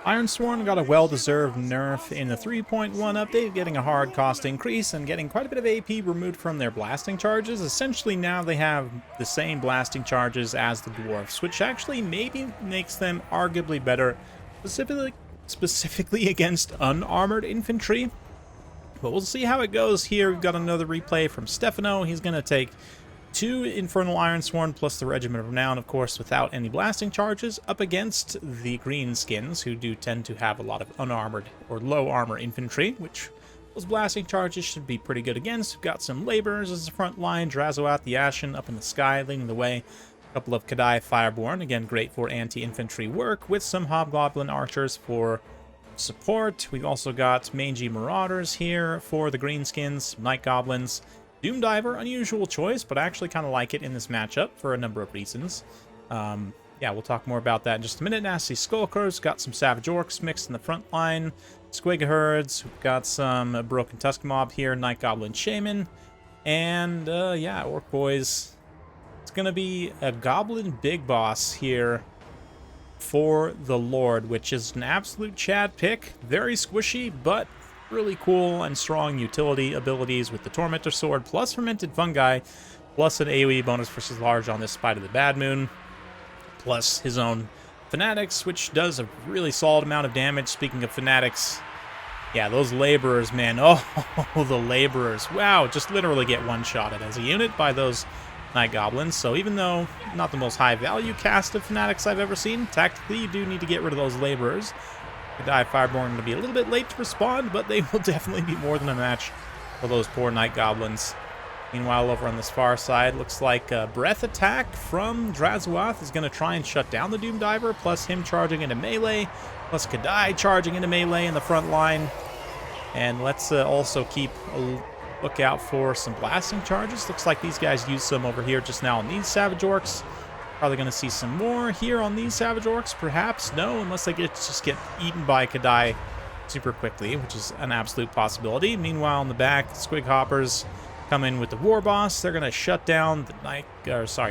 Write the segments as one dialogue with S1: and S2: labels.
S1: Ironsworn got a well-deserved nerf in the 3.1 update, getting a hard cost increase and getting quite a bit of AP removed from their blasting charges. Essentially now they have the same blasting charges as the Dwarfs, which actually maybe makes them arguably better, specifically against unarmored infantry. But we'll see how it goes here. We've got another replay from Stefano. He's going to take 2 Infernal Ironsworn plus the Regiment of Renown, of course, without any blasting charges, up against the Greenskins, who do tend to have a lot of unarmored or low armor infantry, which those blasting charges should be pretty good against. We've got some Laborers as the front line, Drazoath the Ashen up in the sky, leading the way. A couple of Kadai Fireborn, again, great for anti-infantry work, with some Hobgoblin Archers for support. We've also got Mangy Marauders here for the Greenskins, Night Goblins. Doom Diver, unusual choice, but I actually kind of like it in this matchup for a number of reasons. Yeah, we'll talk more about that in just a minute. Nasty Skullcrows, got some Savage Orcs mixed in the front line. Squig Herds, we've got some Broken Tusk Mob here, Night Goblin Shaman. And, yeah, Orc Boys. It's going to be a Goblin Big Boss here for the Lord, which is an absolute Chad pick. Very squishy, but really cool and strong utility abilities with the Tormentor Sword, plus Fermented Fungi, plus an AoE bonus versus large on this Spite of the Bad Moon, plus his own Fanatics, which does a really solid amount of damage. Speaking of Fanatics, yeah, those Laborers, man. Oh, the Laborers. Wow, just literally get one-shotted as a unit by those Night Goblins. So even though not the most high-value cast of Fanatics I've ever seen, tactically you do need to get rid of those Laborers. Kadai Fireborn going to be a little bit late to respond, but they will definitely be more than a match for those poor Night Goblins. Meanwhile, over on this far side, looks like a Breath attack from Drazoath is going to try and shut down the Doom Diver, plus him charging into melee, plus Kadai charging into melee in the front line. And let's also keep a lookout for some blasting charges. Looks like these guys used some over here just now on these Savage Orcs. Probably going to see some more here on these Savage Orcs, perhaps. No, unless they just get eaten by Kadai super quickly, which is an absolute possibility. Meanwhile, in the back, Squig Hoppers come in with the War Boss. They're going to shut down the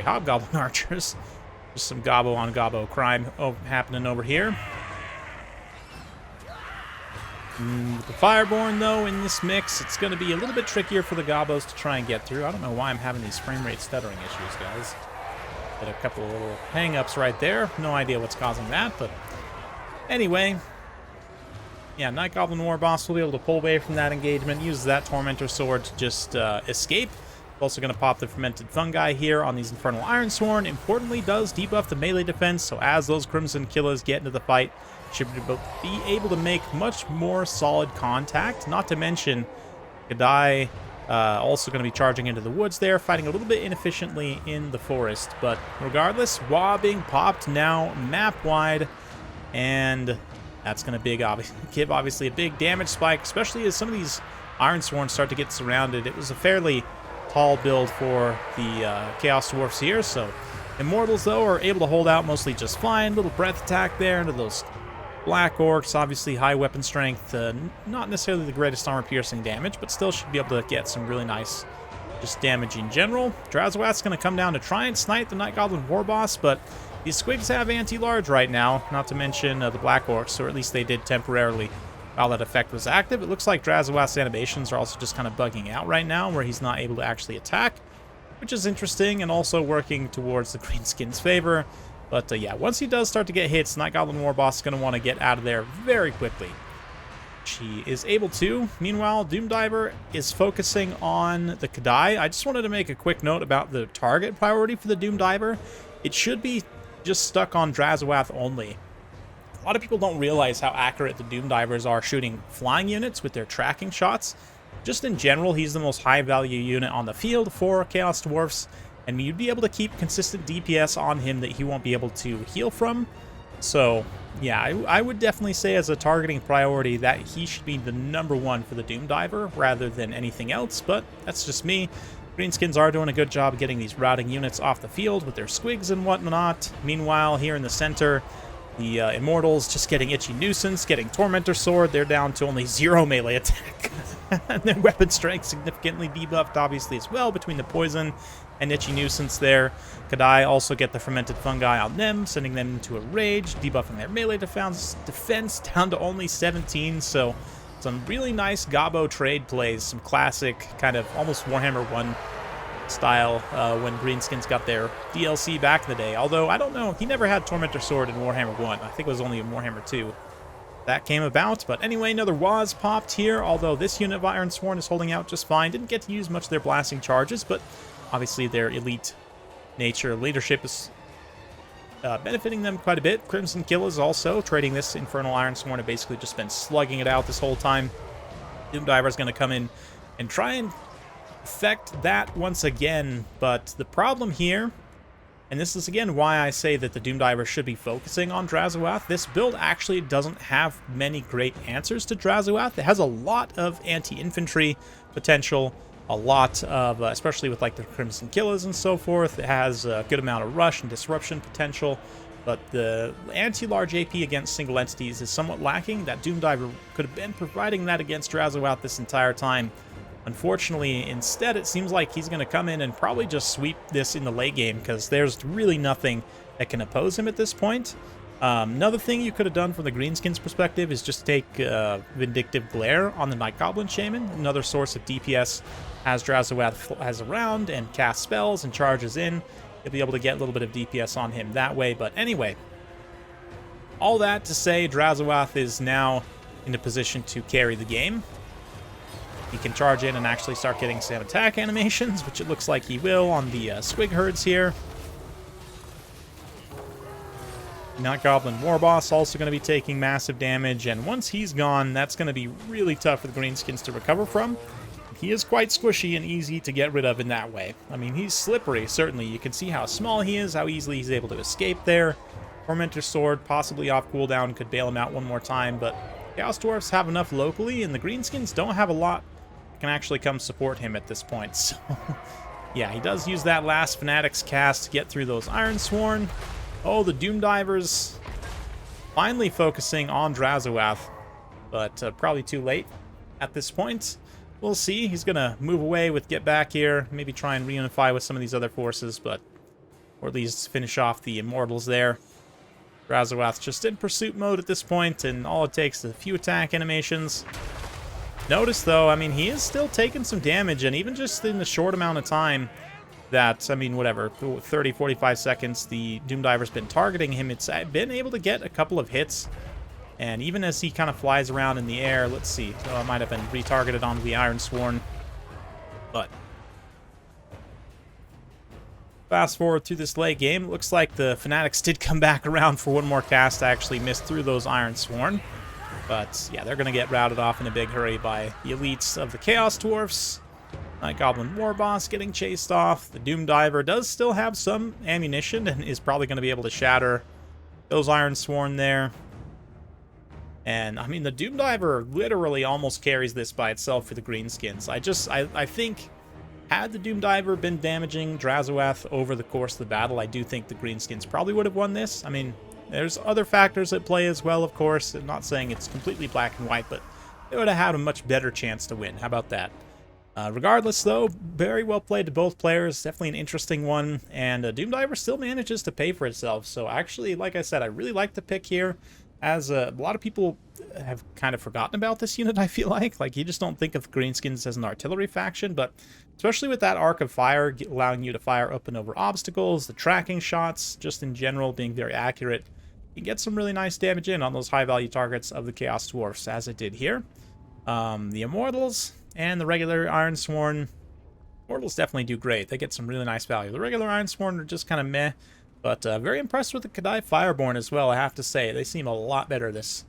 S1: Hobgoblin Archers. Just some gobbo on gobbo crime happening over here. With the Fireborn, though, in this mix, it's going to be a little bit trickier for the gobbos to try and get through. I don't know why I'm having these frame rate stuttering issues, guys. Got a couple of little hang-ups right there. No idea what's causing that, but anyway. Yeah, Night Goblin War Boss will be able to pull away from that engagement, use that Tormentor Sword to just escape. Also going to pop the Fermented Fungi here on these Infernal Ironsworn. Importantly, does debuff the melee defense, so as those Crimson Killers get into the fight, should be able to make much more solid contact. Not to mention, Kadai also going to be charging into the woods there, fighting a little bit inefficiently in the forest. But regardless, Wa being popped now map-wide, and that's going to give obviously a big damage spike, especially as some of these Ironsworn start to get surrounded. It was a fairly tall build for the Chaos Dwarfs here, so Immortals, though, are able to hold out mostly just fine. Little breath attack there into those Black Orcs, obviously high weapon strength, not necessarily the greatest armor-piercing damage, but still should be able to get some really nice just damage in general. Drazoath's going to come down to try and snipe the Night Goblin War Boss, but these Squigs have anti-large right now, not to mention the Black Orcs, or at least they did temporarily while that effect was active. It looks like Drazoath's animations are also just kind of bugging out right now, where he's not able to actually attack, which is interesting, and also working towards the Greenskins' favor. But yeah, once he does start to get hits, Night Goblin War Boss is going to want to get out of there very quickly. She is able to. Meanwhile, Doom Diver is focusing on the Kadai. I just wanted to make a quick note about the target priority for the Doom Diver. It should be just stuck on Drazoath only. A lot of people don't realize how accurate the Doom Divers are shooting flying units with their tracking shots. Just in general, he's the most high-value unit on the field for Chaos Dwarfs, and you'd be able to keep consistent DPS on him that he won't be able to heal from. So, yeah, I would definitely say as a targeting priority that he should be the #1 for the Doom Diver rather than anything else, but that's just me. Greenskins are doing a good job getting these routing units off the field with their Squigs and whatnot. Meanwhile, here in the center, The Immortals just getting Itchy Nuisance, getting Tormentor Sword. They're down to only 0 melee attack. And their weapon strength significantly debuffed, obviously, as well, between the Poison and Itchy Nuisance there. Kadai also get the Fermented Fungi on them, sending them into a Rage, debuffing their melee defense down to only 17. So some really nice Gobbo trade plays, some classic kind of almost Warhammer 1 style when Greenskins got their DLC back in the day. Although, I don't know, he never had Tormentor Sword in Warhammer 1. I think it was only in Warhammer 2 that came about. But anyway, another Waz popped here, although this unit of Ironsworn is holding out just fine. Didn't get to use much of their blasting charges, but obviously their elite nature leadership is benefiting them quite a bit. Crimson Killers also trading this Infernal Ironsworn have basically just been slugging it out this whole time. Doomdiver is going to come in and try and affect that once again, but the problem here, and this is again why I say that the Doomdiver should be focusing on Drazoath, this build actually doesn't have many great answers to Drazoath. It has a lot of anti-infantry potential, a lot of, especially with like the Crimson Killers and so forth, it has a good amount of rush and disruption potential, but the anti-large AP against single entities is somewhat lacking. That Doomdiver could have been providing that against Drazoath this entire time. Unfortunately, instead, it seems like he's going to come in and probably just sweep this in the late game, because there's really nothing that can oppose him at this point. Another thing you could have done from the Greenskins perspective is just take Vindictive Glare on the Night Goblin Shaman, another source of DPS as Drazoath has around and casts spells and charges in. You'll be able to get a little bit of DPS on him that way. But anyway, all that to say, Drazoath is now in a position to carry the game. He can charge in and actually start getting some attack animations, which it looks like he will on the Squig Herds here. Night Goblin Warboss also going to be taking massive damage, and once he's gone, that's going to be really tough for the Greenskins to recover from. He is quite squishy and easy to get rid of in that way. I mean, he's slippery, certainly. You can see how small he is, how easily he's able to escape there. Tormentor Sword, possibly off cooldown, could bail him out one more time, but Chaos Dwarfs have enough locally, and the Greenskins don't have a lot that can actually come support him at this point. So, yeah, he does use that last Fanatic's cast to get through those Ironsworn. Oh, the Doomdivers finally focusing on Drazoath, but probably too late at this point. We'll see. He's going to move away with Get Back here, maybe try and reunify with some of these other forces, but or at least finish off the Immortals there. Drazoath's just in pursuit mode at this point, and all it takes is a few attack animations. Notice, though, I mean, he is still taking some damage, and even just in the short amount of time that, I mean, whatever, 30, 45 seconds, the Doomdiver's been targeting him, it's been able to get a couple of hits. And even as he kind of flies around in the air, let's see, oh, it might have been retargeted onto the Ironsworn. But fast forward to this late game, it looks like the Fanatics did come back around for one more cast to actually miss through those Ironsworn. But yeah, they're going to get routed off in a big hurry by the elites of the Chaos Dwarfs. Night Goblin Warboss getting chased off. The Doomdiver does still have some ammunition and is probably going to be able to shatter those Ironsworn there. And, I mean, the Doomdiver literally almost carries this by itself for the Greenskins. I think, had the Doomdiver been damaging Drazoath over the course of the battle, I do think the Greenskins probably would have won this. I mean, there's other factors at play as well, of course. I'm not saying it's completely black and white, but they would have had a much better chance to win. How about that? Regardless, though, very well played to both players. Definitely an interesting one. And Doomdiver still manages to pay for itself. So, actually, like I said, I really like the pick here. As a lot of people have kind of forgotten about this unit, I feel like. Like, you just don't think of Greenskins as an artillery faction, but especially with that Arc of Fire allowing you to fire up and over obstacles, the tracking shots, just in general being very accurate, you get some really nice damage in on those high-value targets of the Chaos Dwarfs, as it did here. The Immortals and the regular Ironsworn, Immortals definitely do great. They get some really nice value. The regular Ironsworn are just kind of meh. But very impressed with the Kadai Fireborn as well, I have to say. They seem a lot better this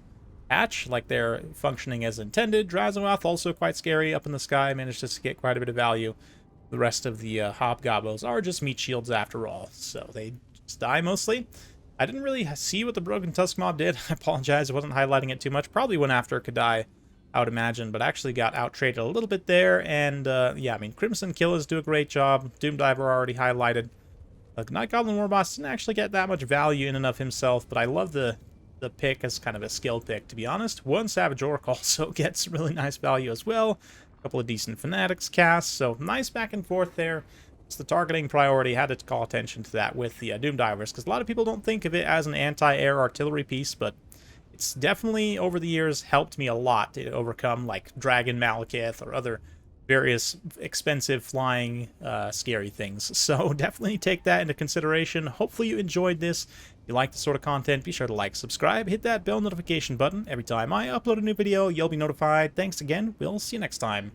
S1: patch, like they're functioning as intended. Drazoath, also quite scary up in the sky, managed to get quite a bit of value. The rest of the Hobgoblins are just meat shields after all, so they just die mostly. I didn't really see what the Broken Tusk Mob did. I apologize, I wasn't highlighting it too much. Probably went after Kadai, I would imagine, but actually got out-traded a little bit there. And yeah, I mean, Crimson Killers do a great job. Doomdiver already highlighted. Night Goblin Warboss didn't actually get that much value in and of himself, but I love the the pick as kind of a skill pick, to be honest. One Savage Orc also gets really nice value as well. A couple of decent Fanatics casts, so nice back and forth there. It's the targeting priority. Had to call attention to that with the Doom Divers, because a lot of people don't think of it as an anti-air artillery piece, but it's definitely, over the years, helped me a lot to overcome, like, Dragon Malekith or other various expensive flying scary things. So definitely take that into consideration. Hopefully you enjoyed this. If you like this sort of content, be sure to like, subscribe, hit that bell notification button. Every time I upload a new video, you'll be notified. Thanks again. We'll see you next time.